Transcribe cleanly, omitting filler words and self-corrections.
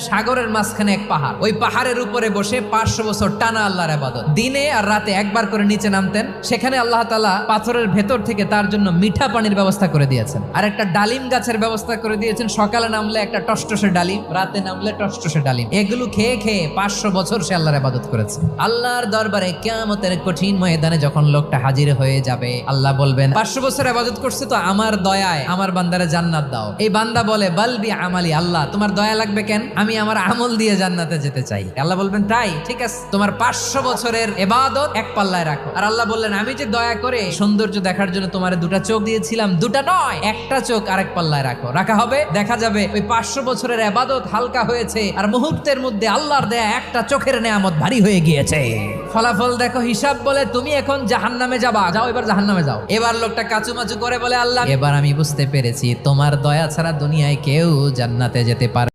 সাগরের মাঝখানে এক পাহাড়, ওই পাহাড়ের উপরে বসে 500 বছর টানা আল্লাহর ইবাদত। দিনে আর রাতে একবার করে নিচে নামতেন। সেখানে আল্লাহ তাআলা পাথরের ভেতর থেকে তার জন্য মিঠা পানির ব্যবস্থা করে দিয়েছেন, আর একটা ডালিম গাছের ব্যবস্থা করে দিয়েছেন। সকালে নামলে একটা টসটসে ডালিম, রাতে নামলে টসটসে ডালিম। এগুলো খেয়ে খেয়ে 500 বছর সে আল্লাহর ইবাদত করেছে। আল্লাহর দরবারে কিয়ামতের কঠিন ময়দানে যখন লোকটা হাজির হয়ে যাবে, আল্লাহ বলবেন 500 বছর ইবাদত করছে তো আমার দয়ায় আমার বান্দারে জান্নাত দাও। এই বান্দা বলে বালবি আমালি, আল্লাহ তোমার দয়া লাগবে কেন? আমি আমার আমল দিয়ে জান্নাতে যেতে চাই। আল্লাহ বলবেন তাই ঠিক আছে, তোমার 500 বছরের ইবাদত এক পাল্লায় রাখো। আর আল্লাহ বললেন আমি যে দয়া করে সৌন্দর্য দেখার জন্য তোমার দুটা চোখ দিয়েছিলাম, দুটা নয় একটা চোখ আরেক পাল্লায় রাখো। রাখা হবে, দেখা যাবে ওই 500 বছরের ইবাদত হালকা হয়েছে, আর মুহূর্তের মধ্যে আল্লাহর দেয়া একটা চোখের নেয়ামত ভারী হয়ে গিয়েছে। ফলাফল দেখো, হিসাব বলে তুমি এখন জাহান্নামে যাবা, যাও এবার জাহান্নামে যাও। এবার লোকটা কাচুমাচু করে বলে আল্লাহ এবার আমি বুঝতে পেরেছি তোমার দয়া ছাড়া দুনিয়ায় কেউ জান্নাতে যেতে পারে